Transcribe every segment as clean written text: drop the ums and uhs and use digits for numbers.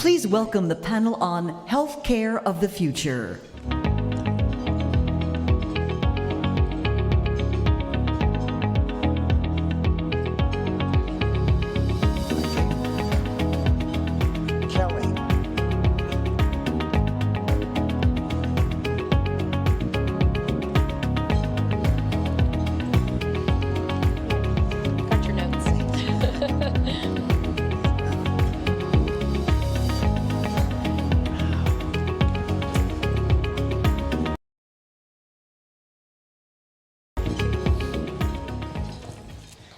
Please welcome the panel on Healthcare of the Future.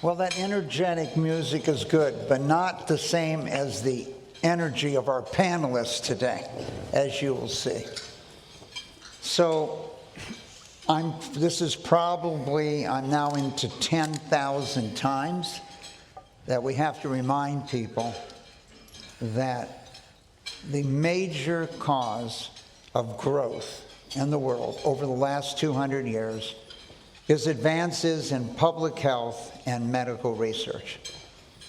Well, that energetic music is good, but not the same as the energy of our panelists today, as you will see. So I'm now into 10,000 times that we have to remind people that the major cause of growth in the world over the last 200 years is advances in public health and medical research.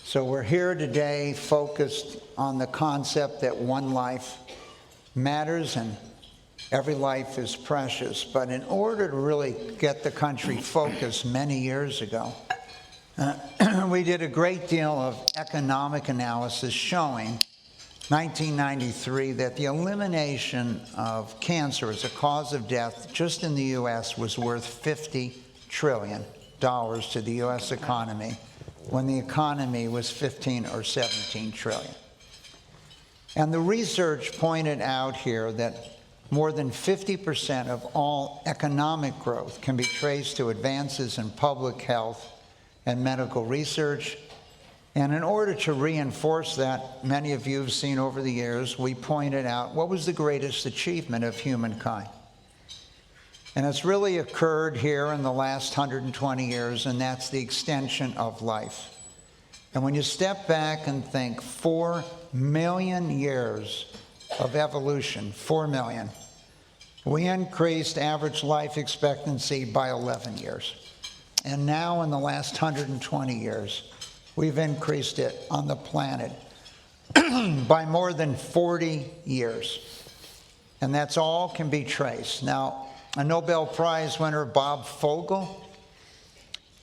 So we're here today focused on the concept that one life matters and every life is precious. But in order to really get the country focused many years ago, we did a great deal of economic analysis showing 1993 that the elimination of cancer as a cause of death just in the U.S. was worth $50 trillion to the U.S. economy when the economy was 15 or 17 trillion. And the research pointed out here that more than 50% of all economic growth can be traced to advances in public health and medical research. And in order to reinforce that, many of you have seen over the years, we pointed out what was the greatest achievement of humankind. And it's really occurred here in the last 120 years, and that's the extension of life. And when you step back and think 4 million years of evolution, 4 million, we increased average life expectancy by 11 years. And now in the last 120 years, we've increased it on the planet by more than 40 years. And that's all can be traced. Now, a Nobel Prize winner, Bob Fogel,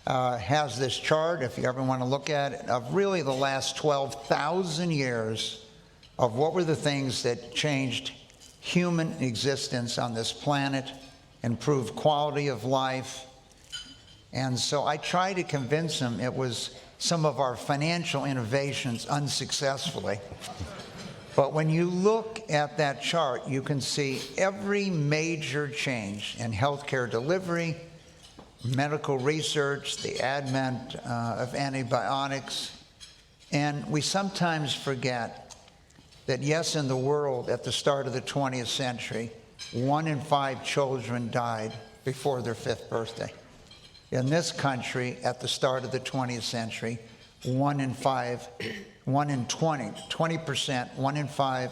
has this chart, if you ever want to look at it, of really the last 12,000 years of what were the things that changed human existence on this planet, improved quality of life. And so I tried to convince him it was some of our financial innovations unsuccessfully. But when you look at that chart, you can see every major change in healthcare delivery, medical research, the advent of antibiotics. And we sometimes forget that, yes, in the world at the start of the 20th century, 1 in 5 children died before their 5th birthday. In this country, at the start of the 20th century, 1 in 5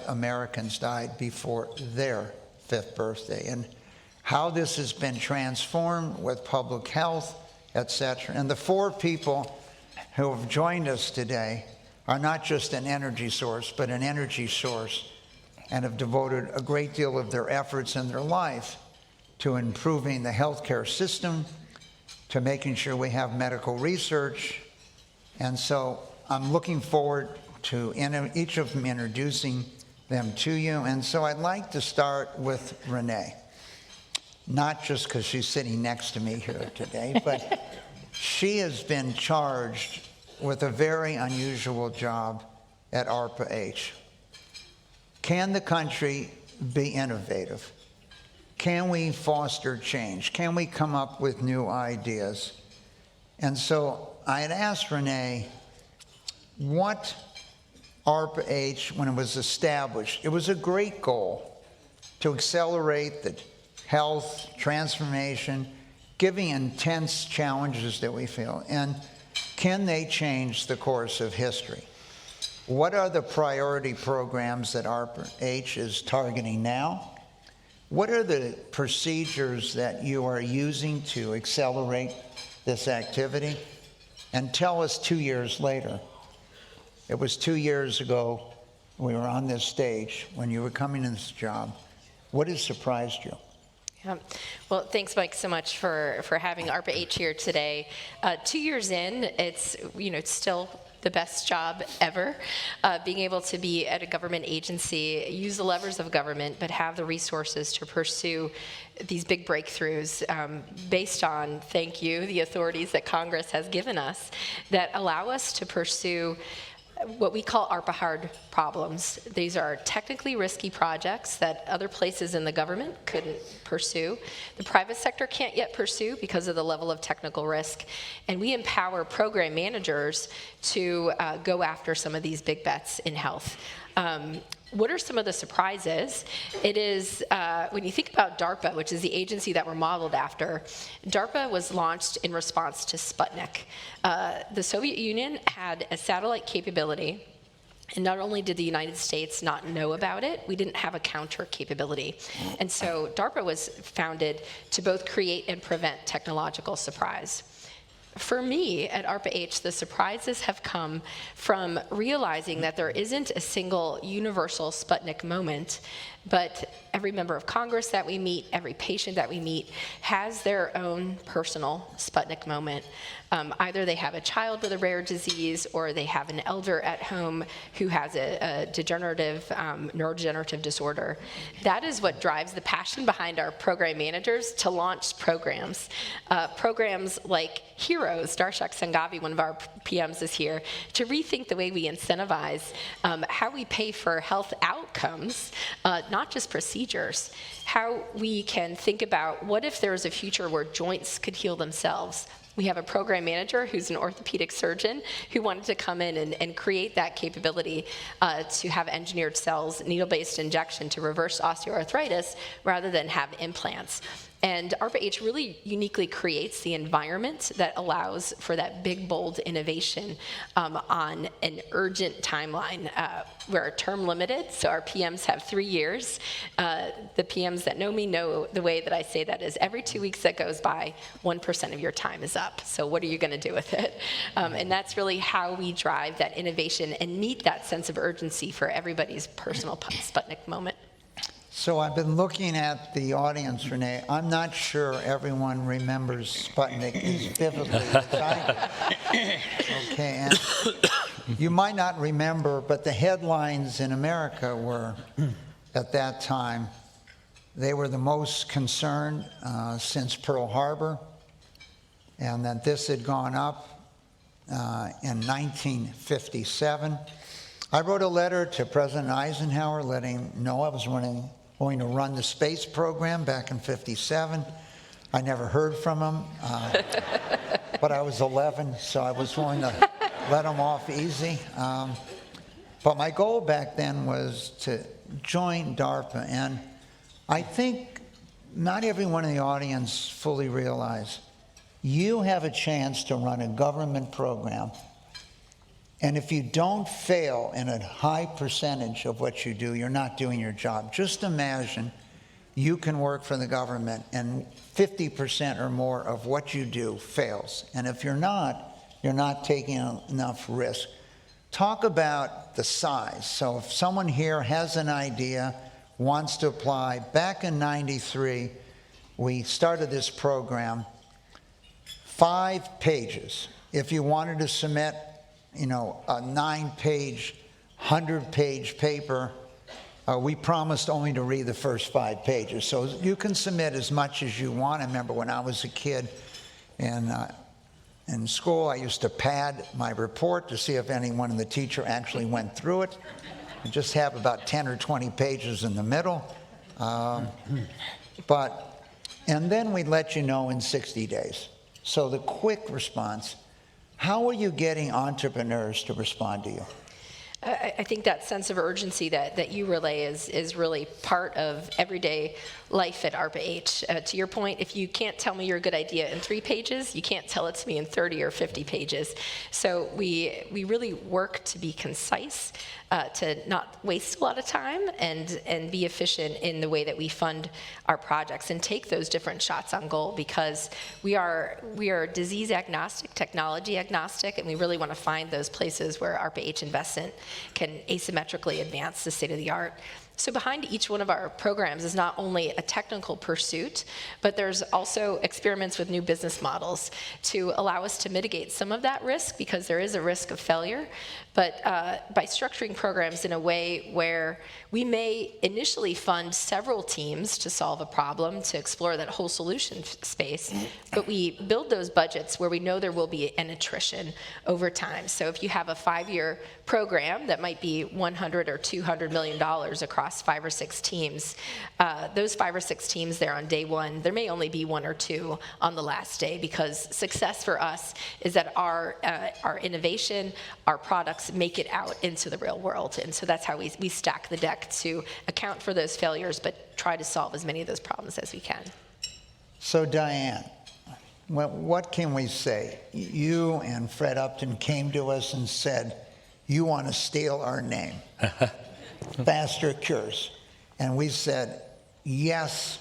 Americans died before their 5th birthday. And how this has been transformed with public health, etc. And the 4 people who have joined us today are not just an energy source, but an energy source, and have devoted a great deal of their efforts in their life to improving the healthcare system, to making sure we have medical research. And so I'm looking forward to each of them introducing them to you. And so I'd like to start with Renee, not just because she's sitting next to me here today, but she has been charged with a very unusual job at ARPA-H. Can the country be innovative? Can we foster change? Can we come up with new ideas? And so I had asked Renee what ARPA-H, when it was established, it was a great goal to accelerate the health transformation, giving intense challenges that we feel. And can they change the course of history? What are the priority programs that ARPA-H is targeting now? What are the procedures that you are using to accelerate this activity? And tell us 2 years later. It was 2 years ago we were on this stage, when you were coming in this job, what has surprised you? Well, thanks, Mike, so much for having ARPA-H here today. 2 years in, it's still the best job ever, being able to be at a government agency, use the levers of government, but have the resources to pursue these big breakthroughs based on, thank you, the authorities that Congress has given us that allow us to pursue what we call ARPA-hard problems. These are technically risky projects that other places in the government couldn't pursue. The private sector can't yet pursue because of the level of technical risk. And we empower program managers to go after some of these big bets in health. What are some of the surprises? It is, when you think about DARPA, which is the agency that we're modeled after, DARPA was launched in response to Sputnik. The Soviet Union had a satellite capability, and not only did the United States not know about it, we didn't have a counter capability. And so DARPA was founded to both create and prevent technological surprise. For me, at ARPA-H, the surprises have come from realizing that there isn't a single universal Sputnik moment, but every member of Congress that we meet, every patient that we meet, has their own personal Sputnik moment. Either they have a child with a rare disease, or they have an elder at home who has a degenerative, neurodegenerative disorder. That is what drives the passion behind our program managers to launch programs. Programs like Heroes, Darshak Sanghavi, one of our PMs, is here, to rethink the way we incentivize how we pay for health outcomes, not just procedures. How we can think about what if there was a future where joints could heal themselves. We have a program manager who's an orthopedic surgeon who wanted to come in and create that capability to have engineered cells, needle-based injection to reverse osteoarthritis rather than have implants. And ARPA-H really uniquely creates the environment that allows for that big, bold innovation on an urgent timeline. We're term limited, so our PMs have 3 years. The PMs that know me know the way that I say that is every 2 weeks that goes by, 1% of your time is up. So what are you going to do with it? And that's really how we drive that innovation and meet that sense of urgency for everybody's personal Sputnik moment. So I've been looking at the audience, Renee. I'm not sure everyone remembers Sputnik as vividly as I do. Okay, and you might not remember, but the headlines in America were, at that time, they were the most concerned since Pearl Harbor, and that this had gone up in 1957. I wrote a letter to President Eisenhower letting him know I was going to run the space program back in '57. I never heard from him, but I was 11, so I was willing to let him off easy. But my goal back then was to join DARPA, and I think not everyone in the audience fully realized you have a chance to run a government program, and if you don't fail in a high percentage of what you do, you're not doing your job. Just imagine you can work for the government and 50% or more of what you do fails. And if you're not taking enough risk. Talk about the size. So if someone here has an idea, wants to apply, back in '93, we started this program, 5 pages. If you wanted to submit a 9-page, 100-page paper, we promised only to read the first 5 pages. So you can submit as much as you want. I remember when I was a kid in school, I used to pad my report to see if anyone in the teacher actually went through it. I just have about 10 or 20 pages in the middle. And then we'd let you know in 60 days. So the quick response, how are you getting entrepreneurs to respond to you? I think that sense of urgency that you relay is really part of everyday life at ARPA-H. To your point, if you can't tell me your good idea in 3 pages, you can't tell it to me in 30 or 50 pages. So we really work to be concise, to not waste a lot of time and be efficient in the way that we fund our projects and take those different shots on goal, because we are disease agnostic, technology agnostic, and we really want to find those places where ARPA-H investment can asymmetrically advance the state of the art. So behind each one of our programs is not only a technical pursuit, but there's also experiments with new business models to allow us to mitigate some of that risk, because there is a risk of failure. But by structuring programs in a way where we may initially fund several teams to solve a problem, to explore that whole solution space, but we build those budgets where we know there will be an attrition over time. So if you have a 5-year program that might be $100 or $200 million across 5 or 6 teams, those 5 or 6 teams there on day one, there may only be 1 or 2 on the last day, because success for us is that our innovation, our products make it out into the real world. And so that's how we stack the deck to account for those failures, but try to solve as many of those problems as we can. So Diane, what can we say? You and Fred Upton came to us and said, you want to steal our name, Faster Cures. And we said, yes,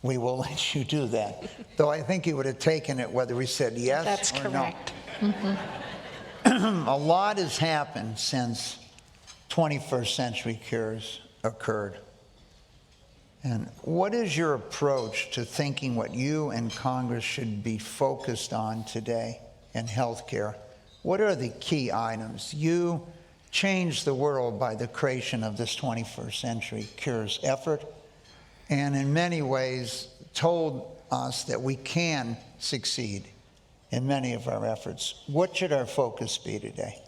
we will let you do that. Though I think you would have taken it whether we said yes That's or correct. no. Mm-hmm. A lot has happened since 21st Century Cures occurred. And what is your approach to thinking what you and Congress should be focused on today in healthcare? What are the key items? You changed the world by the creation of this 21st Century Cures effort, and in many ways told us that we can succeed in many of our efforts. What should our focus be today?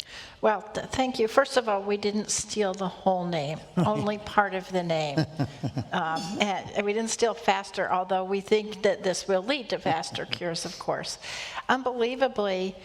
Well, thank you. First of all, we didn't steal the whole name, only part of the name. And we didn't steal Faster, although we think that this will lead to faster cures, of course. Unbelievably,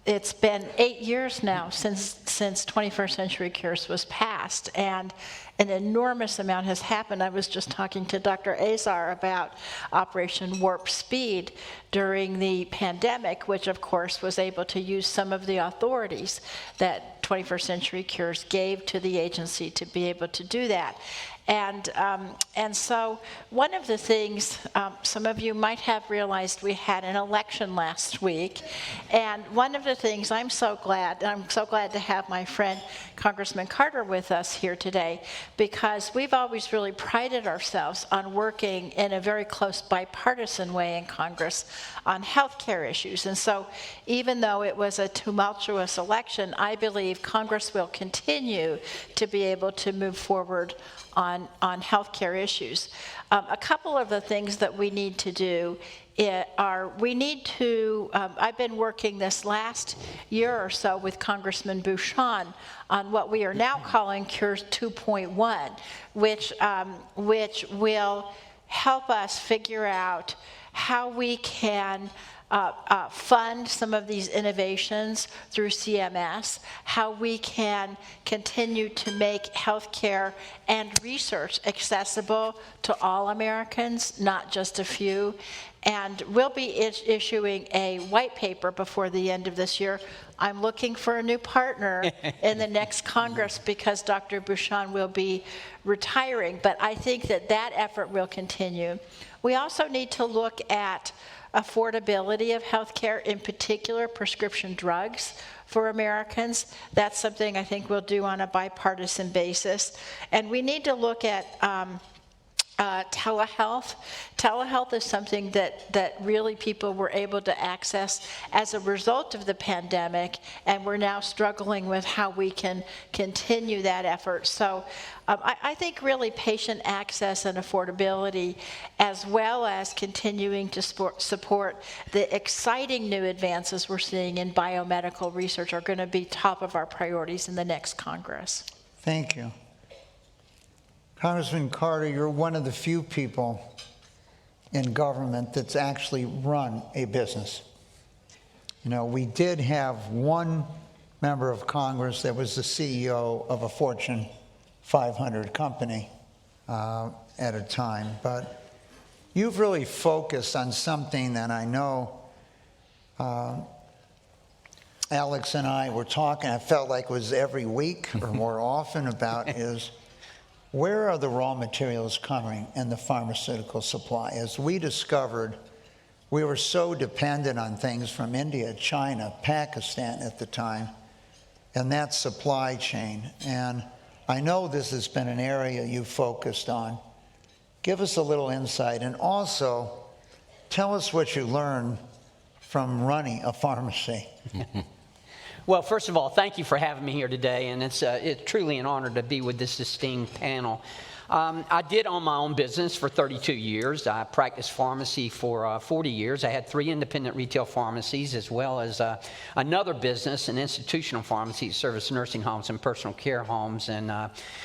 it's been 8 years now since 21st Century Cures was passed, and an enormous amount has happened. I was just talking to Dr. Azar about Operation Warp Speed during the pandemic, which of course was able to use some of the authorities that 21st Century Cures gave to the agency to be able to do that. And so one of the things, some of you might have realized we had an election last week, and one of the things I'm so glad to have my friend Congressman Carter with us here today, because we've always really prided ourselves on working in a very close bipartisan way in Congress on health care issues. And so even though it was a tumultuous election, I believe Congress will continue to be able to move forward on healthcare issues. A couple of the things that we need to do are, I've been working this last year or so with Congressman Bouchon on what we are now calling Cures 2.1, which will help us figure out how we can fund some of these innovations through CMS, how we can continue to make healthcare and research accessible to all Americans, not just a few. And we'll be issuing a white paper before the end of this year. I'm looking for a new partner in the next Congress because Dr. Bouchon will be retiring, but I think that effort will continue. We also need to look at affordability of healthcare, in particular prescription drugs for Americans. That's something I think we'll do on a bipartisan basis. And we need to look at telehealth. Telehealth is something that really people were able to access as a result of the pandemic, and we're now struggling with how we can continue that effort. So I think really patient access and affordability, as well as continuing to support the exciting new advances we're seeing in biomedical research, are going to be top of our priorities in the next Congress. Thank you. Congressman Carter, you're one of the few people in government that's actually run a business. You know, we did have one member of Congress that was the CEO of a Fortune 500 company at a time, but you've really focused on something that I know Alex and I were talking, I felt like it was every week or more often about is, where are the raw materials coming in the pharmaceutical supply? As we discovered, we were so dependent on things from India, China, Pakistan at the time, and that supply chain. And I know this has been an area you focused on. Give us a little insight, and also tell us what you learned from running a pharmacy. Well, first of all, thank you for having me here today, and it's truly an honor to be with this esteemed panel. I did own my own business for 32 years. I practiced pharmacy for 40 years. I had 3 independent retail pharmacies, as well as another business, an institutional pharmacy that serviced nursing homes and personal care homes. And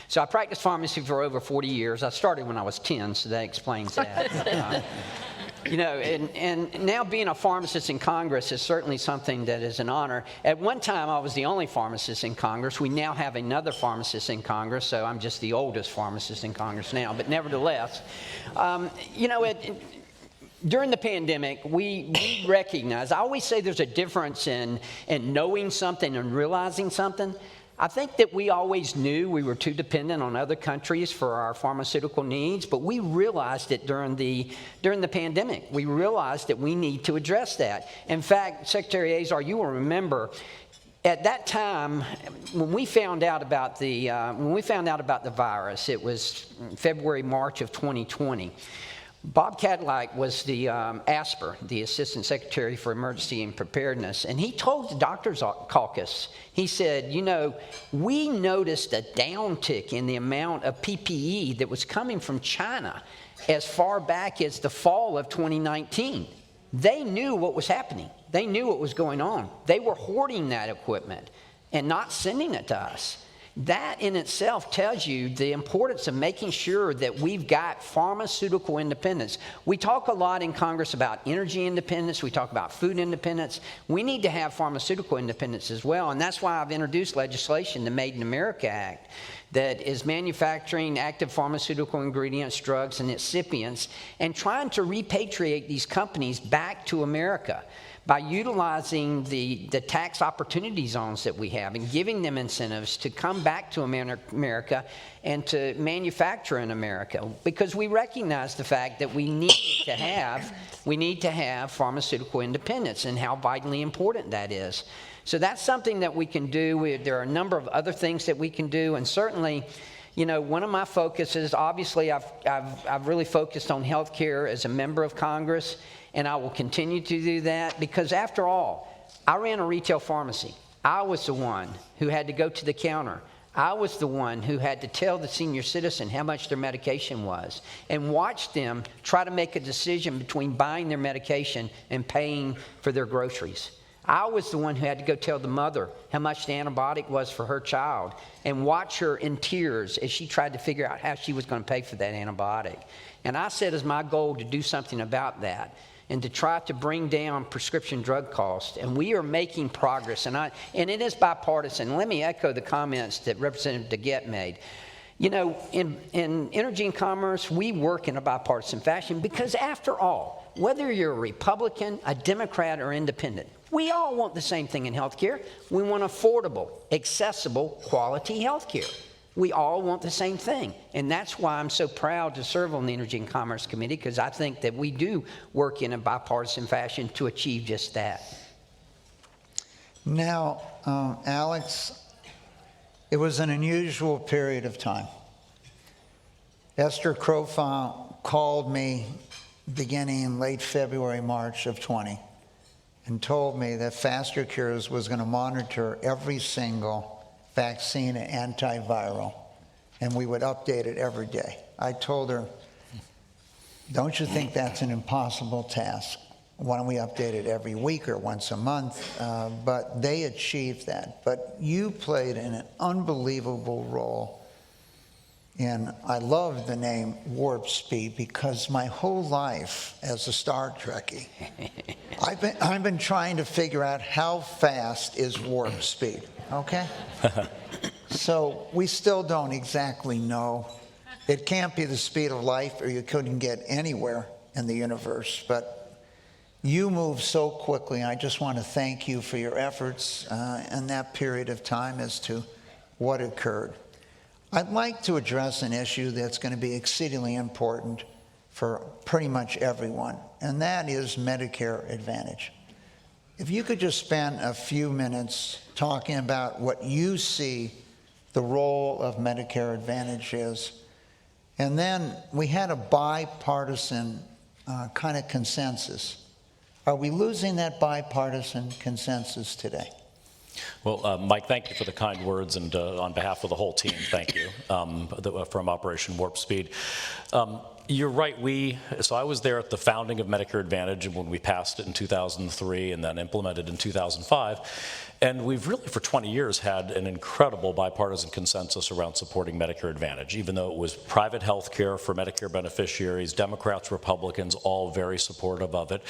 so I practiced pharmacy for over 40 years. I started when I was 10, so that explains that. You know, and now being a pharmacist in Congress is certainly something that is an honor. At one time, I was the only pharmacist in Congress. We now have another pharmacist in Congress, so I'm just the oldest pharmacist in Congress now. But nevertheless, you know, during the pandemic, we recognize, I always say there's a difference in knowing something and realizing something. I think that we always knew we were too dependent on other countries for our pharmaceutical needs, but we realized it during the pandemic. We realized that we need to address that. In fact, Secretary Azar, you will remember, at that time, when we found out about the virus, it was February, March of 2020. Bob Cadillac was the ASPR, the Assistant Secretary for Emergency and Preparedness, and he told the Doctors Caucus, he said, you know, we noticed a downtick in the amount of PPE that was coming from China as far back as the fall of 2019. They knew what was happening. They knew what was going on. They were hoarding that equipment and not sending it to us. That in itself tells you the importance of making sure that we've got pharmaceutical independence. We talk a lot in Congress about energy independence. We talk about food independence. We need to have pharmaceutical independence as well, and that's why I've introduced legislation, the Made in America Act, that is manufacturing active pharmaceutical ingredients, drugs, and excipients, and trying to repatriate these companies back to America by utilizing the tax opportunity zones that we have and giving them incentives to come back to America and to manufacture in America, because we recognize the fact that we need to have pharmaceutical independence and how vitally important that is. So that's something that we can do. There are a number of other things that we can do, and certainly, you know, one of my focuses, obviously I've really focused on healthcare as a member of Congress, and I will continue to do that, because after all, I ran a retail pharmacy. I was the one who had to go to the counter. I was the one who had to tell the senior citizen how much their medication was and watch them try to make a decision between buying their medication and paying for their groceries. I was the one who had to go tell the mother how much the antibiotic was for her child and watch her in tears as she tried to figure out how she was going to pay for that antibiotic. And I set as my goal to do something about that and to try to bring down prescription drug costs. And we are making progress, and it is bipartisan. Let me echo the comments that Representative DeGette made. You know, in energy and commerce, we work in a bipartisan fashion because, after all, whether you're a Republican, a Democrat, or independent, we all want the same thing in healthcare. We want affordable, accessible, quality healthcare. We all want the same thing. And that's why I'm so proud to serve on the Energy and Commerce Committee, because I think that we do work in a bipartisan fashion to achieve just that. Now, Alex, it was an unusual period of time. Esther Crofont called me beginning in late February, March of 20, and told me that Faster Cures was going to monitor every single vaccine and antiviral, and we would update it every day. I told her, don't you think that's an impossible task? Why don't we update it every week or once a month? But they achieved that. But you played an unbelievable role in, I love the name Warp Speed, because my whole life as a Star Trekkie, I've been trying to figure out how fast is warp speed, okay? So we still don't exactly know. It can't be the speed of light, or you couldn't get anywhere in the universe. But You moved so quickly. I just want to thank you for your efforts in that period of time as to what occurred. I'd like to address an issue that's going to be exceedingly important for pretty much everyone, and that is Medicare Advantage. If you could just spend a few minutes talking about what you see the role of Medicare Advantage is. And then we had a bipartisan kind of consensus. Are we losing that bipartisan consensus today? Well, Mike, thank you for the kind words, and on behalf of the whole team, thank you from Operation Warp Speed. You're right. So I was there at the founding of Medicare Advantage when we passed it in 2003 and then implemented in 2005. And we've really, for 20 years, had an incredible bipartisan consensus around supporting Medicare Advantage, even though it was private health care for Medicare beneficiaries, Democrats, Republicans, all very supportive of it.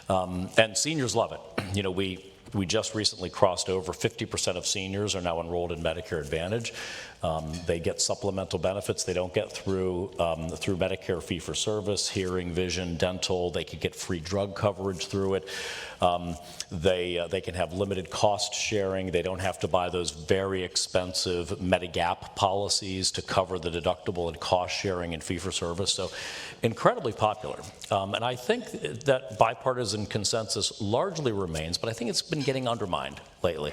And seniors love it. You know, we just recently crossed over 50% of seniors are now enrolled in Medicare Advantage. They get supplemental benefits they don't get through Medicare fee-for-service, hearing, vision, dental. They could get free drug coverage through it. They can have limited cost sharing. They don't have to buy those very expensive Medigap policies to cover the deductible and cost sharing and fee-for-service. So incredibly popular. And I think that bipartisan consensus largely remains, but I think it's been getting undermined lately.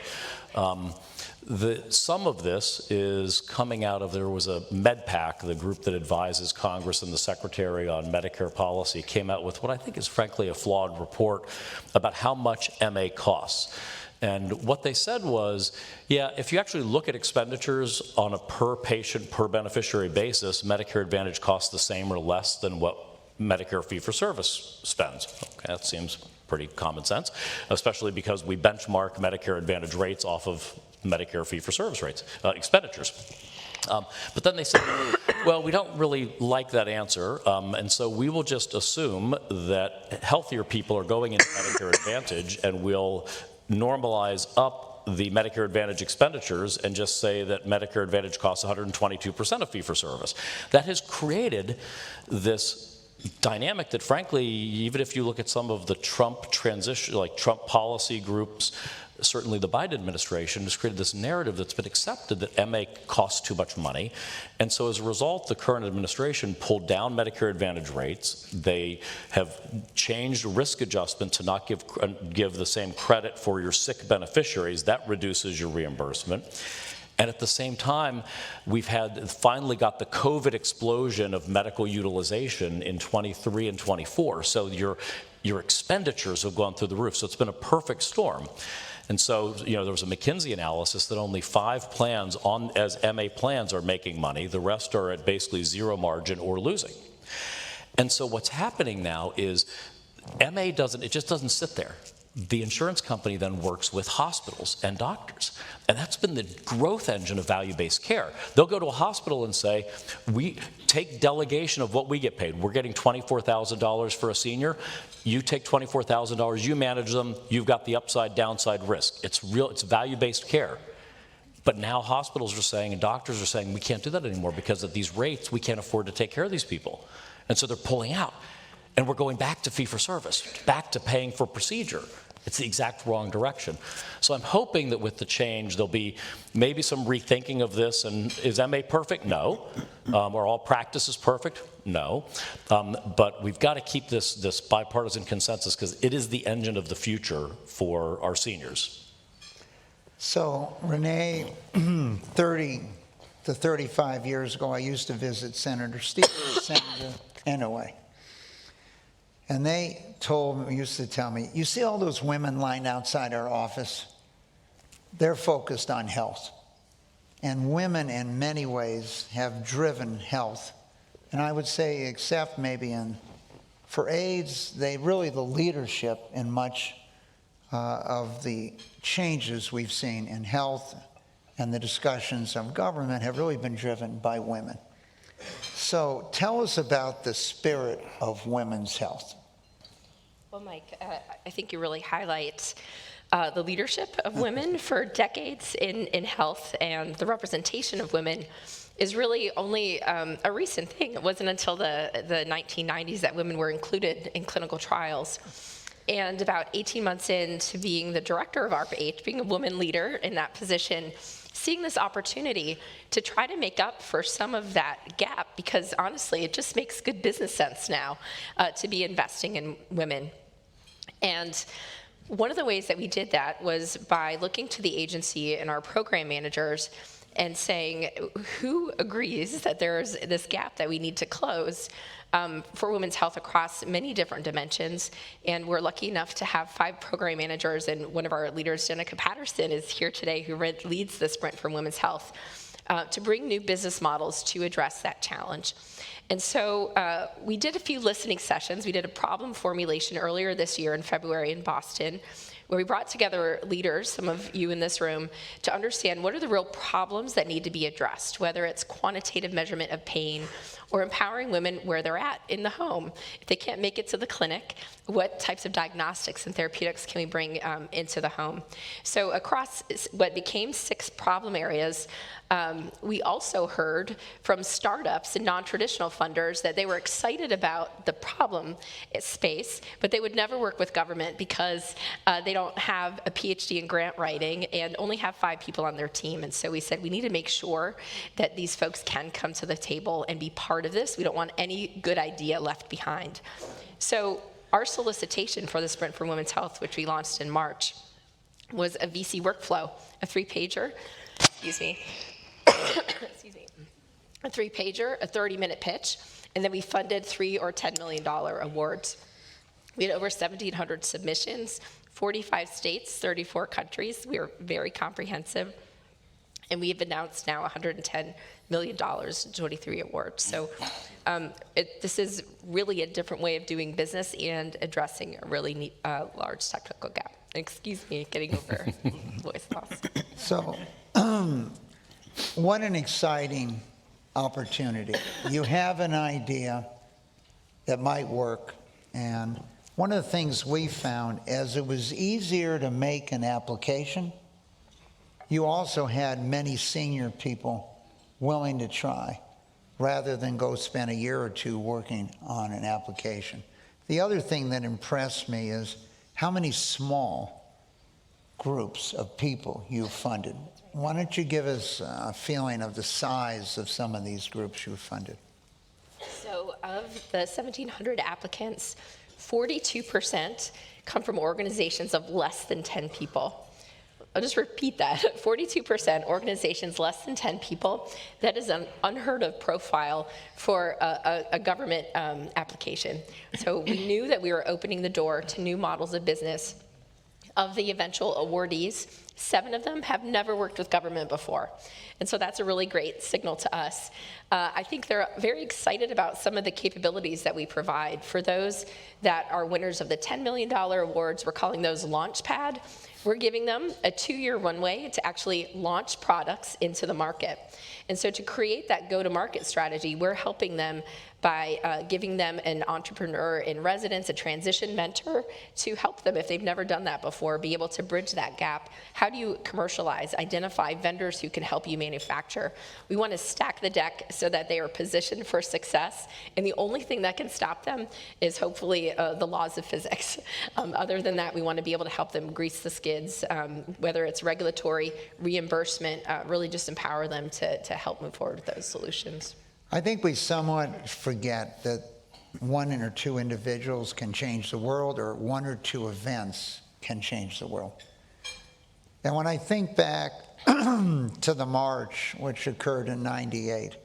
Some of this is coming out of, there was a MedPAC, the group that advises Congress and the Secretary on Medicare policy, came out with what I think is frankly a flawed report about how much MA costs. And what they said was, yeah, if you actually look at expenditures on a per patient, per beneficiary basis, Medicare Advantage costs the same or less than what Medicare fee-for-service spends. Okay, that seems pretty common sense, especially because we benchmark Medicare Advantage rates off of Medicare fee-for-service rates, expenditures. But then they said, well, we don't really like that answer, and so we will just assume that healthier people are going into Medicare Advantage, and we'll normalize up the Medicare Advantage expenditures and just say that Medicare Advantage costs 122% of fee-for-service. That has created this dynamic that, frankly, even if you look at some of the Trump transition, like Trump policy groups, certainly the Biden administration has created this narrative that's been accepted that MA costs too much money. And so as a result, the current administration pulled down Medicare Advantage rates. They have changed risk adjustment to not give the same credit for your sick beneficiaries. That reduces your reimbursement. And at the same time, we've finally got the COVID explosion of medical utilization in 23 and 24. So your expenditures have gone through the roof. So it's been a perfect storm. And so, you know, there was a McKinsey analysis that only 5 plans as MA plans are making money. The rest are at basically zero margin or losing. And so what's happening now is MA just doesn't sit there. The insurance company then works with hospitals and doctors. And that's been the growth engine of value-based care. They'll go to a hospital and say, we take delegation of what we get paid. We're getting $24,000 for a senior. You take $24,000, you manage them, you've got the upside, downside risk. It's value-based care. But now hospitals are saying and doctors are saying, we can't do that anymore because at these rates, we can't afford to take care of these people. And so they're pulling out. And we're going back to fee-for-service, back to paying for procedure. It's the exact wrong direction. So I'm hoping that with the change, there'll be maybe some rethinking of this. And is MA perfect? No. Are all practices perfect? No. But we've got to keep this bipartisan consensus because it is the engine of the future for our seniors. So, Renee, 30 to 35 years ago, I used to visit Senator Stevens, Senator Inouye. And they used to tell me, you see all those women lined outside our office? They're focused on health. And women, in many ways, have driven health. And I would say, except maybe for AIDS, the leadership in much of the changes we've seen in health and the discussions of government have really been driven by women. So tell us about the spirit of women's health. Well, Mike, I think you really highlight the leadership of women for decades in health, and the representation of women is really only a recent thing. It wasn't until the 1990s that women were included in clinical trials. And about 18 months into being the director of ARPA-H, being a woman leader in that position, seeing this opportunity to try to make up for some of that gap, because honestly, it just makes good business sense now to be investing in women. And one of the ways that we did that was by looking to the agency and our program managers and saying, who agrees that there's this gap that we need to close for women's health across many different dimensions? And we're lucky enough to have 5 program managers, and one of our leaders, Jenica Patterson, is here today, who leads the Sprint for Women's Health, to bring new business models to address that challenge. And so we did a few listening sessions. We did a problem formulation earlier this year in February in Boston, where we brought together leaders, some of you in this room, to understand what are the real problems that need to be addressed, whether it's quantitative measurement of pain or empowering women where they're at in the home. If they can't make it to the clinic, what types of diagnostics and therapeutics can we bring into the home? So across what became 6 problem areas, we also heard from startups and non-traditional funders that they were excited about the problem space, but they would never work with government because they don't have a PhD in grant writing and only have 5 people on their team. And so we said, we need to make sure that these folks can come to the table and be part of this. We don't want any good idea left behind. So our solicitation for the Sprint for Women's Health, which we launched in March, was a VC workflow, a 3-pager, excuse me, a 3-pager, a 30-minute pitch, and then we funded $3 or $10 million awards. We had over 1,700 submissions, 45 states, 34 countries. We were very comprehensive, and we have announced now $110 million in 23 awards. So this is really a different way of doing business and addressing a really large technical gap. Excuse me, getting over voice loss. So, what an exciting opportunity. You have an idea that might work, and one of the things we found, as it was easier to make an application, you also had many senior people willing to try, rather than go spend a year or 2 working on an application. The other thing that impressed me is how many small groups of people you funded. Why don't you give us a feeling of the size of some of these groups you funded? So of the 1,700 applicants, 42% come from organizations of less than 10 people. I'll just repeat that, 42% organizations less than 10 people. That is an unheard of profile for a government application. So we knew that we were opening the door to new models of business. Of the eventual awardees, 7 of them have never worked with government before. And so that's a really great signal to us. I think they're very excited about some of the capabilities that we provide. For those that are winners of the $10 million awards, we're calling those Launchpad. We're giving them a 2-year runway to actually launch products into the market. And so to create that go-to-market strategy, we're helping them by giving them an entrepreneur in residence, a transition mentor, to help them, if they've never done that before, be able to bridge that gap. How do you commercialize, identify vendors who can help you manufacture? We want to stack the deck so that they are positioned for success, and the only thing that can stop them is hopefully the laws of physics. Other than that, we want to be able to help them grease the skids, whether it's regulatory, reimbursement, really just empower them to help move forward with those solutions. I think we somewhat forget that 1 or 2 individuals can change the world, or 1 or 2 events can change the world. And when I think back to the march, which occurred in '98,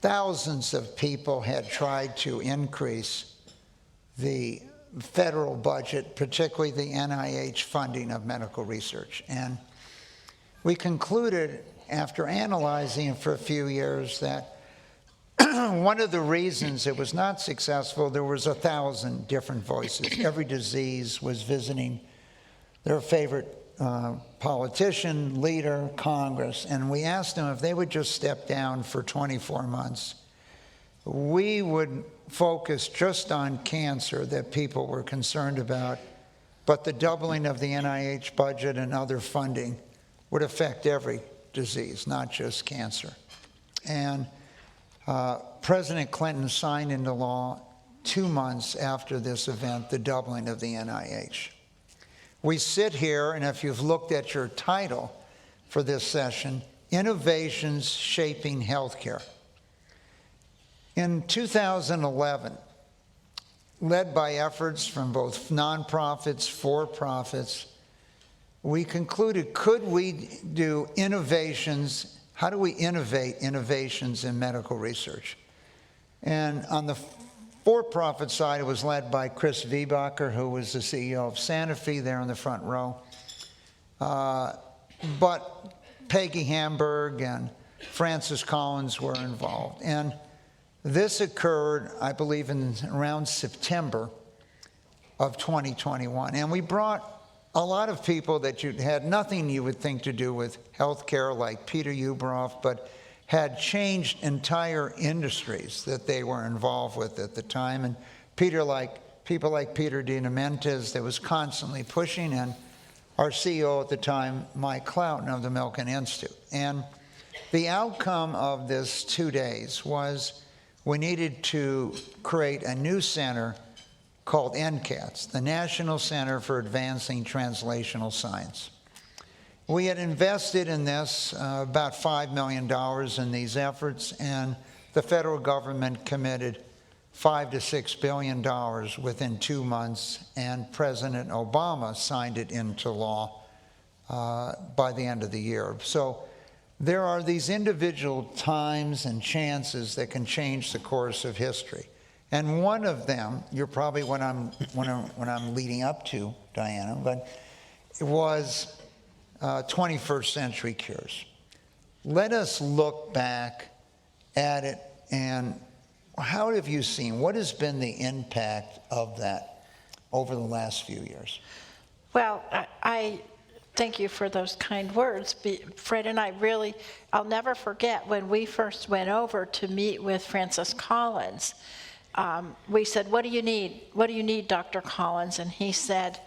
thousands of people had tried to increase the federal budget, particularly the NIH funding of medical research. And we concluded, after analyzing it for a few years, that one of the reasons it was not successful, there was 1,000 different voices. Every disease was visiting their favorite politician, leader, Congress, and we asked them if they would just step down for 24 months. We would focus just on cancer that people were concerned about, but the doubling of the NIH budget and other funding would affect every disease, not just cancer. And President Clinton signed into law 2 months after this event, the doubling of the NIH. We sit here, and if you've looked at your title for this session, Innovations Shaping Healthcare. In 2011, led by efforts from both nonprofits, for-profits, we concluded, could we do innovations? How do we innovate innovations in medical research? And on the for-profit side, it was led by Chris Wiebacher, who was the CEO of Seraphim there in the front row. But Peggy Hamburg and Francis Collins were involved. And this occurred, I believe, in around September of 2021. And we brought a lot of people that had nothing you would think to do with healthcare, like Peter Ubroff, but had changed entire industries that they were involved with at the time. And people like Peter DiNamentes that was constantly pushing, and our CEO at the time, Mike Cloughton of the Milken Institute. And the outcome of this 2 days was we needed to create a new center called NCATS, the National Center for Advancing Translational Science. We had invested in this about $5 million in these efforts, and the federal government committed $5 to $6 billion within 2 months, and President Obama signed it into law by the end of the year. So there are these individual times and chances that can change the course of history. And one of them, you're probably what I'm leading up to, Diana, but it was 21st century cures. Let us look back at it, and how have you seen, what has been the impact of that over the last few years? Well, I thank you for those kind words. Fred and I really, I'll never forget when we first went over to meet with Francis Collins. We said, what do you need? What do you need, Dr. Collins? And he said,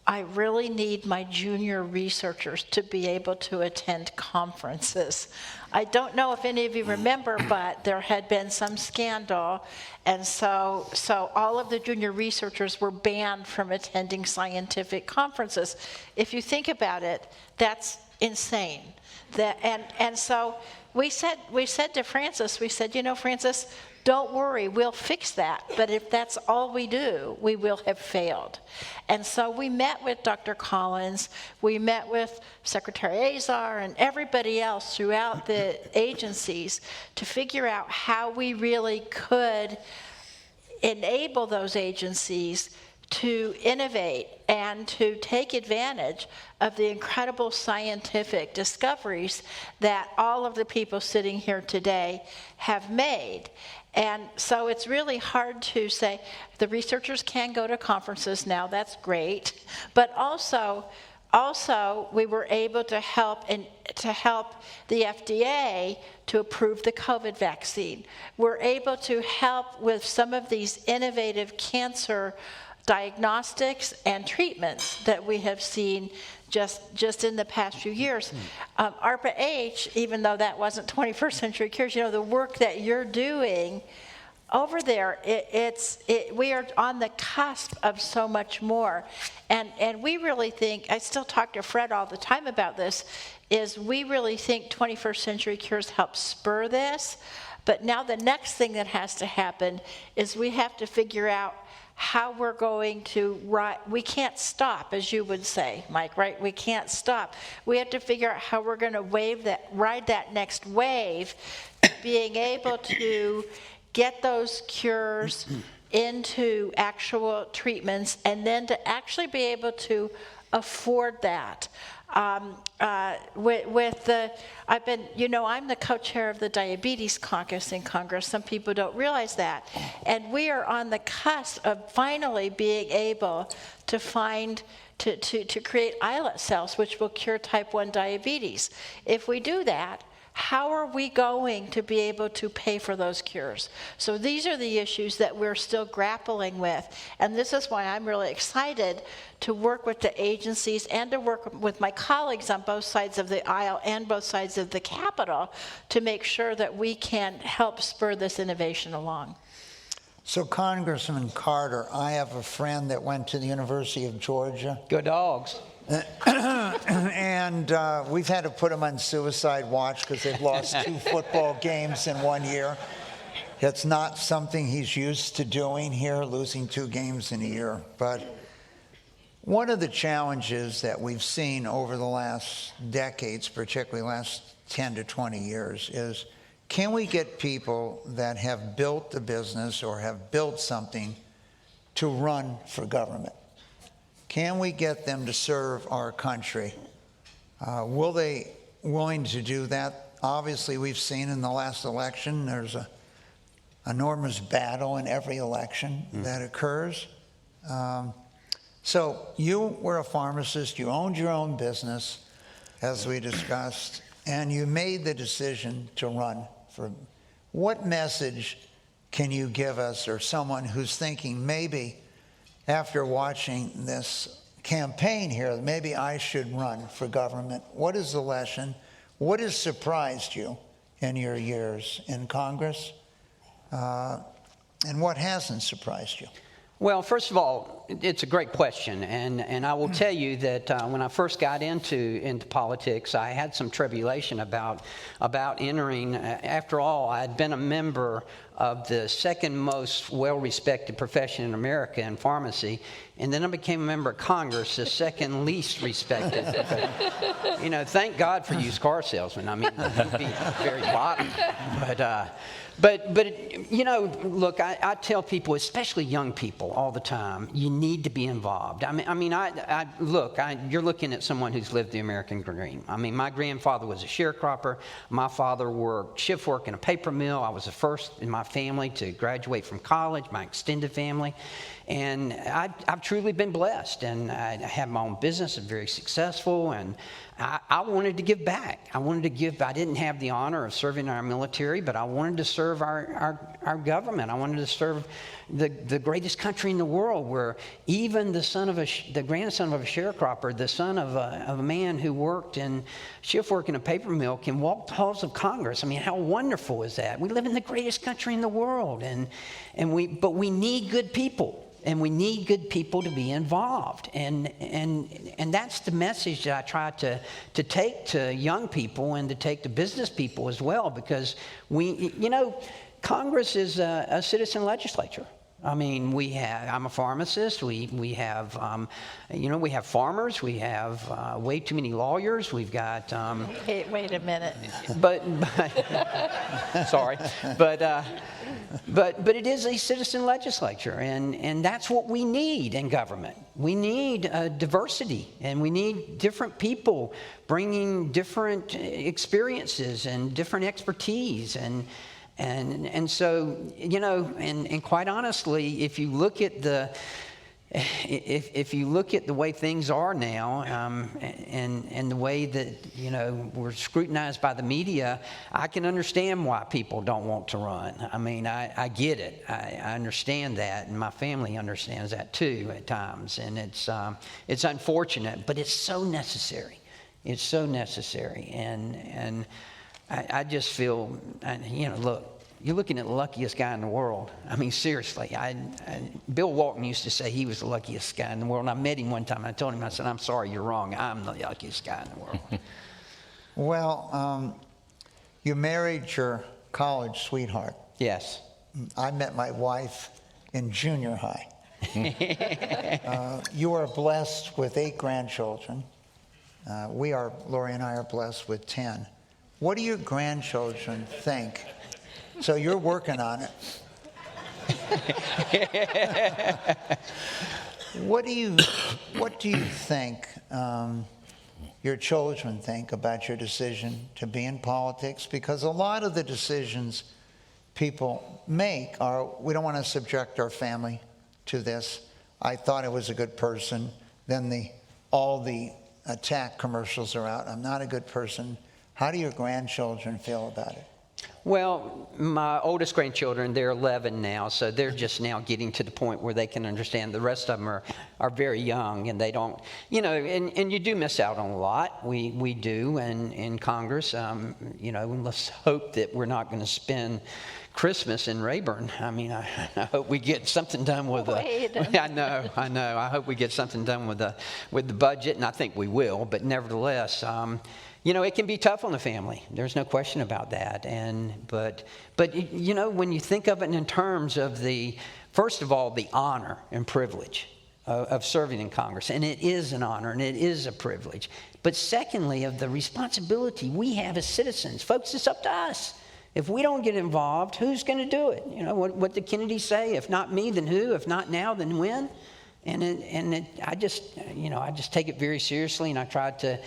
I really need my junior researchers to be able to attend conferences. I don't know if any of you remember, but there had been some scandal, and so all of the junior researchers were banned from attending scientific conferences. If you think about it, that's insane. And so we said to Francis, we said, you know, Francis, don't worry, we'll fix that. But if that's all we do, we will have failed. And so we met with Dr. Collins, we met with Secretary Azar and everybody else throughout the agencies to figure out how we really could enable those agencies to innovate and to take advantage of the incredible scientific discoveries that all of the people sitting here today have made. And so it's really hard to say, the researchers can go to conferences now, that's great, but also we were able to help the FDA to approve the COVID vaccine. We're able to help with some of these innovative cancer diagnostics and treatments that we have seen just in the past few years. ARPA-H, even though that wasn't 21st century cures, you know, the work that you're doing over there, we are on the cusp of so much more. And we really think, I still talk to Fred all the time about this, is we really think 21st century cures help spur this. But now the next thing that has to happen is we have to figure out how we're going to, we can't stop, as you would say, Mike, right? We can't stop. We have to figure out how we're going to ride that next wave, being able to get those cures into actual treatments, and then to actually be able to afford that. I'm the co-chair of the Diabetes Caucus in Congress. Some people don't realize that. And we are on the cusp of finally being able to to create islet cells, which will cure type 1 diabetes. If we do that, how are we going to be able to pay for those cures? So these are the issues that we're still grappling with. And this is why I'm really excited to work with the agencies and to work with my colleagues on both sides of the aisle and both sides of the Capitol to make sure that we can help spur this innovation along. So Congressman Carter, I have a friend that went to the University of Georgia, Go Dogs. and we've had to put him on suicide watch because they've lost 2 football games in 1 year. It's not something he's used to doing here, losing 2 games in a year. But one of the challenges that we've seen over the last decades, particularly last 10 to 20 years, is can we get people that have built the business or have built something to run for government? Can we get them to serve our country? Will they willing to do that? Obviously, we've seen in the last election, there's an enormous battle in every election that occurs. So you were a pharmacist, you owned your own business, as we discussed, and you made the decision to run for. What message can you give us, or someone who's thinking maybe after watching this campaign here, maybe I should run for government? What is the lesson? What has surprised you in your years in Congress? And what hasn't surprised you? Well, first of all, it's a great question, and I will tell you that when I first got into politics, I had some tribulation about entering. After all, I had been a member of the second most well-respected profession in America in pharmacy, and then I became a member of Congress, the second least respected profession. You know, thank God for used car salesmen. I mean, you'd be very bottom, but you know, look, I tell people, especially young people, all the time, you need to be involved. You're looking at someone who's lived the American dream. I mean, my grandfather was a sharecropper. My father worked shift work in a paper mill. I was the first in my family to graduate from college, my extended family. And I've truly been blessed, and I have my own business. I'm very successful, and I wanted to give back. I didn't have the honor of serving in our military, but I wanted to serve our government. I wanted to serve the greatest country in the world, where even the grandson of a sharecropper, the son of a man who worked in shift work in a paper mill, can walk the halls of Congress. I mean, how wonderful is that? We live in the greatest country in the world, but we need good people. And we need good people to be involved, and that's the message that I try to take to young people and to take to business people as well, because Congress is a citizen legislature. I mean, I'm a pharmacist. We have, we have farmers. We have way too many lawyers. We've got. Wait a minute. But sorry, but it is a citizen legislature, and that's what we need in government. We need diversity, and we need different people bringing different experiences and different expertise, and so, and quite honestly, if you look at the way things are now, and the way that we're scrutinized by the media, I can understand why people don't want to run. I mean, I get it. I understand that, and my family understands that too at times. And it's unfortunate, but it's so necessary. It's so necessary, and I just feel, look. You're looking at the luckiest guy in the world. I mean, seriously. Bill Walton used to say he was the luckiest guy in the world. And I met him one time, and I told him, I said, I'm sorry, you're wrong. I'm the luckiest guy in the world. Well, you married your college sweetheart. Yes. I met my wife in junior high. You are blessed with 8 grandchildren. Lori and I are blessed with 10. What do your grandchildren think? So you're working on it. What do you think your children think about your decision to be in politics? Because a lot of the decisions people make are, we don't want to subject our family to this. I thought I was a good person. Then all the attack commercials are out. I'm not a good person. How do your grandchildren feel about it? Well, my oldest grandchildren, they're 11 now, so they're just now getting to the point where they can understand. The rest of them are very young, and they don't, and you do miss out on a lot. We do, and in Congress, and let's hope that we're not going to spend Christmas in Rayburn. I mean, I hope we get something done with I know. I hope we get something done with the budget, and I think we will. But nevertheless, it can be tough on the family. There's no question about that. But when you think of it in terms of first of all, the honor and privilege of serving in Congress, and it is an honor and it is a privilege. But secondly, of the responsibility we have as citizens, folks, it's up to us. If we don't get involved, who's going to do it? What did Kennedy say? If not me, then who? If not now, then when? I just take it very seriously, and I try to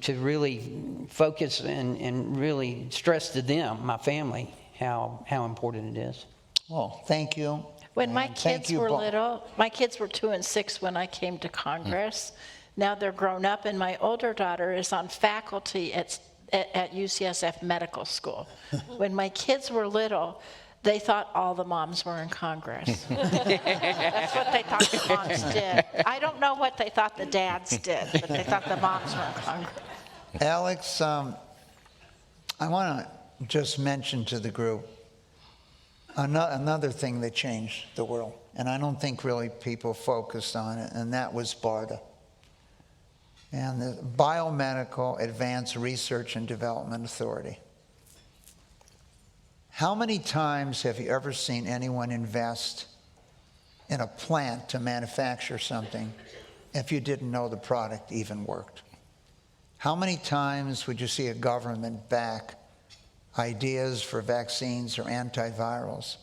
really focus and really stress to them, my family, how important it is. Well, thank you. When my And thank kids you were both. little, my kids were 2 and 6 when I came to Congress. Now they're grown up, and my older daughter is on faculty at UCSF Medical School. When my kids were little, they thought all the moms were in Congress. That's what they thought the moms did. I don't know what they thought the dads did, but they thought the moms were in Congress. Alex, I want to just mention to the group another thing that changed the world, and I don't think really people focused on it, and that was BARDA. And the Biomedical Advanced Research and Development Authority. How many times have you ever seen anyone invest in a plant to manufacture something if you didn't know the product even worked? How many times would you see a government back ideas for vaccines or antivirals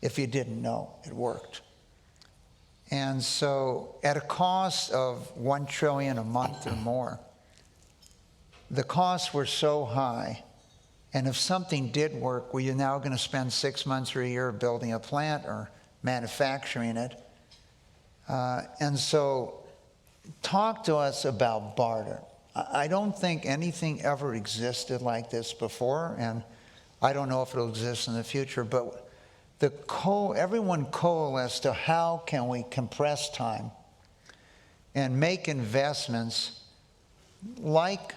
if you didn't know it worked? And so at a cost of $1 trillion a month or more, the costs were so high. And if something did work, were you now going to spend 6 months or a year building a plant or manufacturing it? And so talk to us about BARDA. I don't think anything ever existed like this before, and I don't know if it'll exist in the future, but everyone coalesced to how can we compress time and make investments like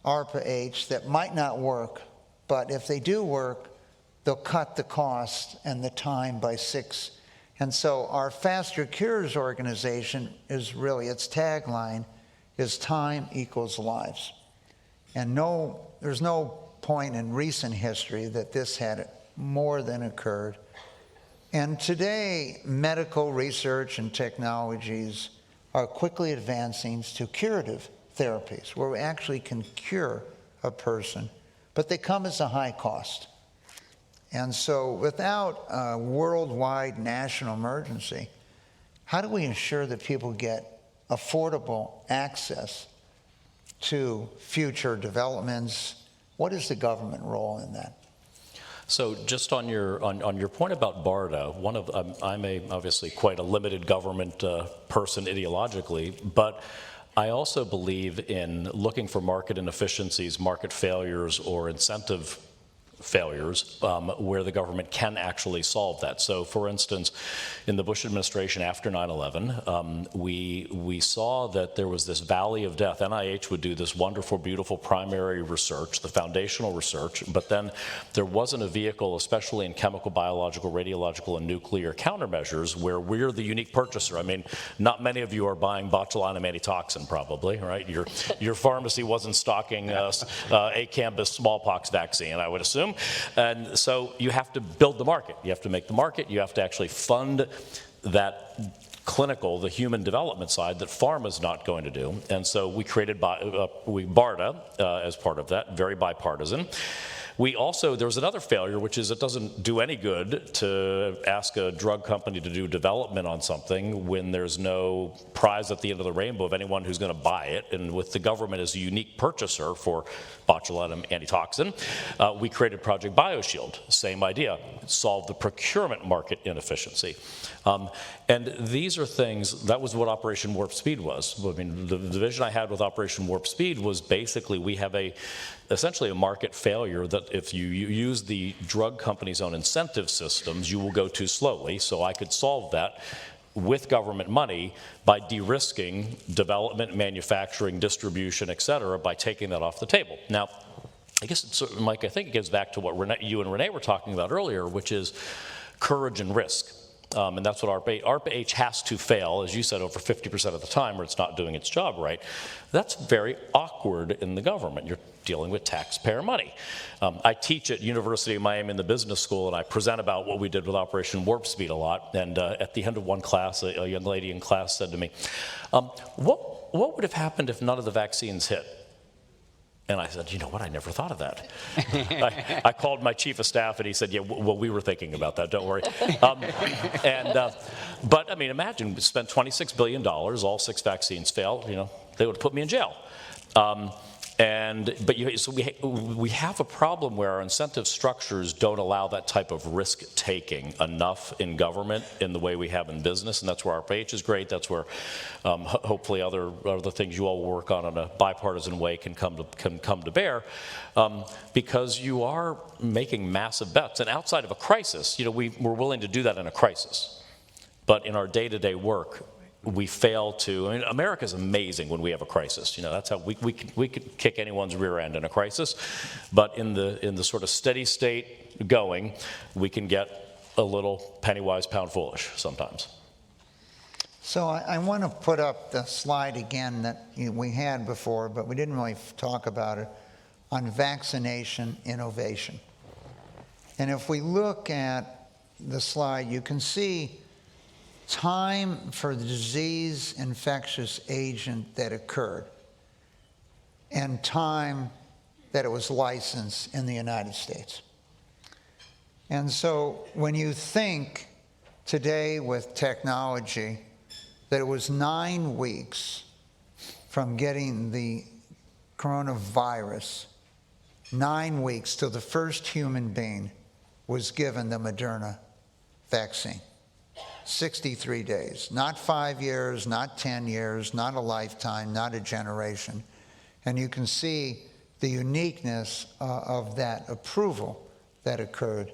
ARPA-H that might not work, but if they do work, they'll cut the cost and the time by 6. And so our Faster Cures organization is really, its tagline is time equals lives. And there's no point in recent history that this had more than occurred. And today, medical research and technologies are quickly advancing to curative therapies, where we actually can cure a person, but they come as a high cost. And so without a worldwide national emergency, how do we ensure that people get affordable access to future developments? What is the government role in that? So just on your point about BARDA, I'm obviously quite a limited government person ideologically, but I also believe in looking for market inefficiencies, market failures, or incentive failures where the government can actually solve that. So for instance, in the Bush administration after 9/11, we saw that there was this valley of death. NIH would do this wonderful, beautiful primary research, the foundational research, but then there wasn't a vehicle, especially in chemical, biological, radiological, and nuclear countermeasures, where we're the unique purchaser. I mean, not many of you are buying botulinum antitoxin, probably, right? Your pharmacy wasn't stocking ACAMBIS smallpox vaccine, I would assume. And so you have to build the market. You have to make the market. You have to actually fund that clinical, the human development side that pharma's not going to do. And so we created BARDA as part of that, very bipartisan. There was another failure, which is it doesn't do any good to ask a drug company to do development on something when there's no prize at the end of the rainbow of anyone who's going to buy it. And with the government as a unique purchaser for botulinum antitoxin, we created Project BioShield. Same idea, solve the procurement market inefficiency. And these are things, that was what Operation Warp Speed was. I mean, the vision I had with Operation Warp Speed was basically we have essentially a market failure that that if you use the drug company's own incentive systems, you will go too slowly. So I could solve that with government money by de-risking development, manufacturing, distribution, et cetera, by taking that off the table. Now, I guess, Mike, I think it gets back to what you and Renee were talking about earlier, which is courage and risk. And that's what ARPA-H has to fail, as you said, over 50% of the time, or it's not doing its job right. That's very awkward in the government. You're dealing with taxpayer money. I teach at University of Miami in the business school, and I present about what we did with Operation Warp Speed a lot. And at the end of one class, a young lady in class said to me, what would have happened if none of the vaccines hit? And I said, you know what, I never thought of that. I called my chief of staff and he said, yeah, well, we were thinking about that, don't worry. But I mean, imagine, we spent $26 billion, all 6 vaccines failed, you know, they would have put me in jail. So we have a problem where our incentive structures don't allow that type of risk-taking enough in government in the way we have in business, and that's where ARPA-H is great. That's where hopefully other things you all will work on in a bipartisan way can come to bear, because you are making massive bets. And outside of a crisis, you know, we're willing to do that in a crisis, but in our day-to-day work, we fail to. I mean, America's amazing when we have a crisis. You know, that's how we could kick anyone's rear end in a crisis. But in the sort of steady state going, we can get a little penny wise, pound foolish sometimes. So I want to put up the slide again that we had before, but we didn't really talk about it, on vaccination innovation. And if we look at the slide, you can see time for the disease infectious agent that occurred and time that it was licensed in the United States. And so when you think today with technology that it was 9 weeks from getting the coronavirus, 9 weeks till the first human being was given the Moderna vaccine. 63 days, not 5 years, not 10 years, not a lifetime, not a generation. And you can see the uniqueness of that approval that occurred.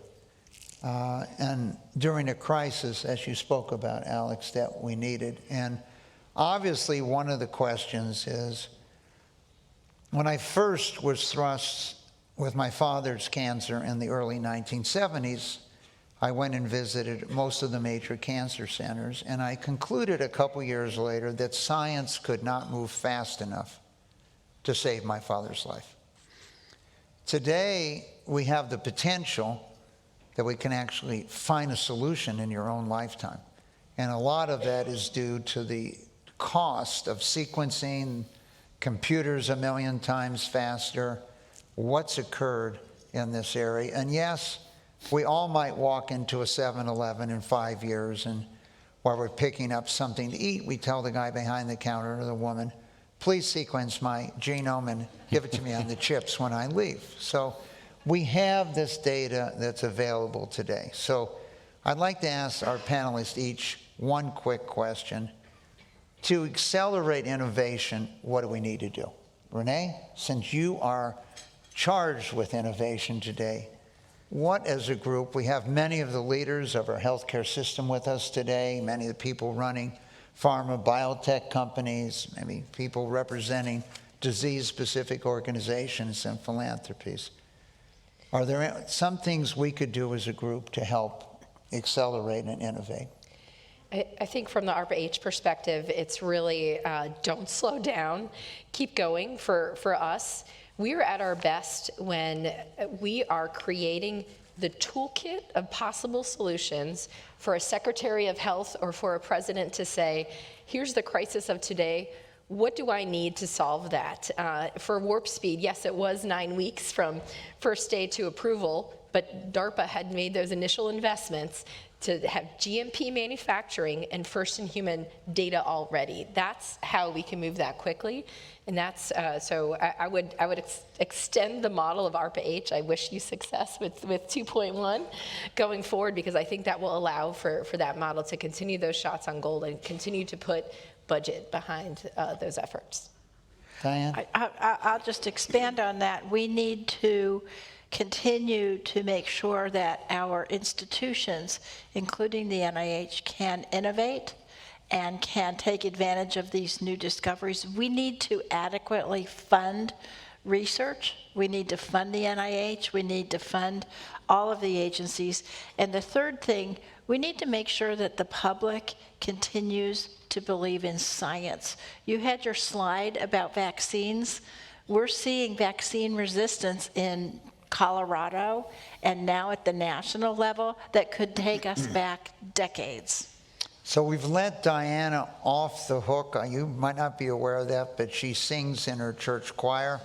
And during a crisis, as you spoke about, Alex, that we needed. And obviously one of the questions is, when I first was thrust with my father's cancer in the early 1970s, I went and visited most of the major cancer centers, and I concluded a couple years later that science could not move fast enough to save my father's life. Today, we have the potential that we can actually find a solution in your own lifetime. And a lot of that is due to the cost of sequencing, computers 1 million times faster, what's occurred in this area. And yes, we all might walk into a 7-Eleven in 5 years, and while we're picking up something to eat, we tell the guy behind the counter or the woman, please sequence my genome and give it to me on the chips when I leave. So we have this data that's available today. So I'd like to ask our panelists each one quick question. To accelerate innovation, what do we need to do? Renee, since you are charged with innovation today, what, as a group, we have many of the leaders of our healthcare system with us today, many of the people running pharma, biotech companies, maybe people representing disease-specific organizations and philanthropies. Are there some things we could do as a group to help accelerate and innovate? I think from the ARPA-H perspective, it's really don't slow down, keep going for us. We are at our best when we are creating the toolkit of possible solutions for a Secretary of Health or for a president to say, here's the crisis of today, what do I need to solve that? For Warp Speed, yes, it was 9 weeks from first day to approval, but DARPA had made those initial investments to have GMP manufacturing and first-in-human data already. That's how we can move that quickly, and that's so I would extend the model of ARPA-H. I wish you success with 2.1 going forward, because I think that will allow for that model to continue those shots on goal and continue to put budget behind those efforts. Diane? I'll just expand on that. We need to continue to make sure that our institutions, including the NIH, can innovate and can take advantage of these new discoveries. We need to adequately fund research. We need to fund the NIH. We need to fund all of the agencies. And the third thing, we need to make sure that the public continues to believe in science. You had your slide about vaccines. We're seeing vaccine resistance in Colorado and now at the national level that could take us back decades. So we've let Diana off the hook. You might not be aware of that, but she sings in her church choir.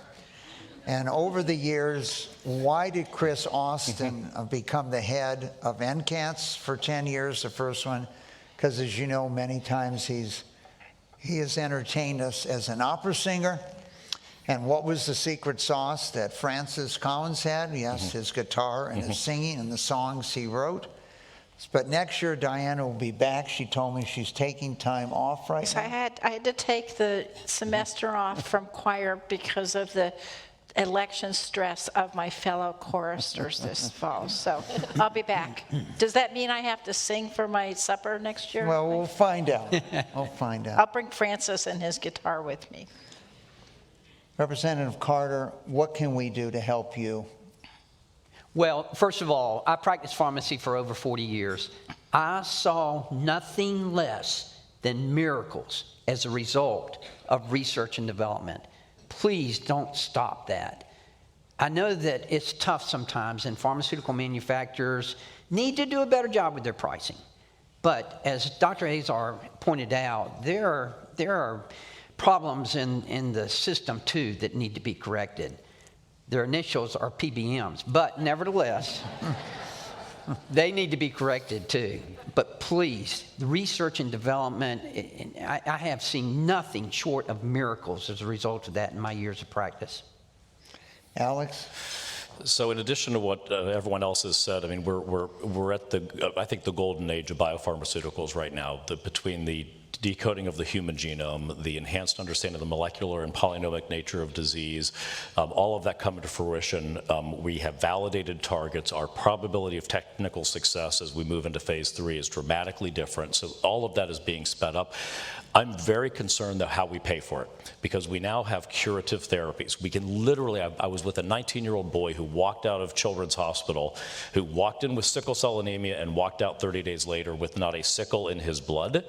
And over the years, why did Chris Austin become the head of NCATS for 10 years, the first one? Because as you know, many times he has entertained us as an opera singer. And what was the secret sauce that Francis Collins had? Yes, his guitar and his singing and the songs he wrote. But next year, Diana will be back. She told me she's taking time off right So now. I had to take the semester off from choir because of the election stress of my fellow choristers this fall. So I'll be back. Does that mean I have to sing for my supper next year? Well, we'll find out. We'll find out. I'll bring Francis and his guitar with me. Representative Carter, what can we do to help you? Well, first of all, I practiced pharmacy for over 40 years. I saw nothing less than miracles as a result of research and development. Please don't stop that. I know that it's tough sometimes, and pharmaceutical manufacturers need to do a better job with their pricing. But as Dr. Azar pointed out, there are problems in the system, too, that need to be corrected. Their initials are PBMs, but nevertheless, they need to be corrected too. But please, the research and development, I have seen nothing short of miracles as a result of that in my years of practice. Alex? So in addition to what everyone else has said, I mean, we're at I think the golden age of biopharmaceuticals right now, between the decoding of the human genome, the enhanced understanding of the molecular and polynomic nature of disease, all of that coming to fruition. We have validated targets. Our probability of technical success as we move into phase 3 is dramatically different. So all of that is being sped up. I'm very concerned, though, how we pay for it, because we now have curative therapies. We can literally, I was with a 19-year-old boy who walked out of Children's Hospital, who walked in with sickle cell anemia and walked out 30 days later with not a sickle in his blood.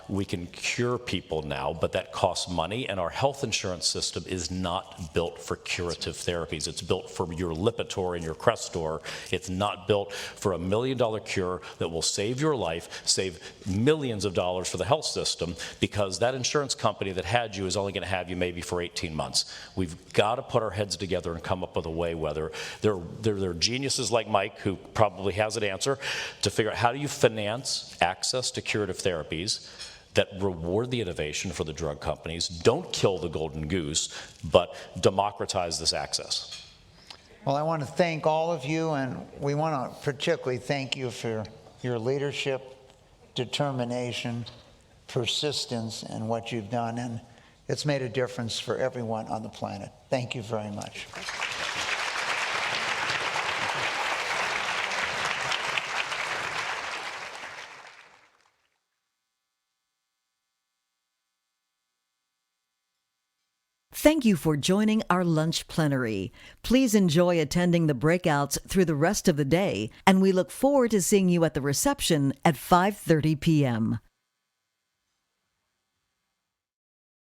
We can cure people now, but that costs money, and our health insurance system is not built for curative therapies. It's built for your Lipitor and your Crestor. It's not built for $1 million cure that will save your life, save millions of dollars for the health system, because that insurance company that had you is only going to have you maybe for 18 months. We've got to put our heads together and come up with a way, whether there are geniuses like Mike, who probably has an answer, to figure out how do you finance access to curative therapies that reward the innovation for the drug companies, don't kill the golden goose, but democratize this access. Well, I want to thank all of you, and we want to particularly thank you for your leadership, determination, persistence in what you've done, and it's made a difference for everyone on the planet. Thank you very much. Thank you for joining our lunch plenary. Please enjoy attending the breakouts through the rest of the day, and we look forward to seeing you at the reception at 5:30 p.m.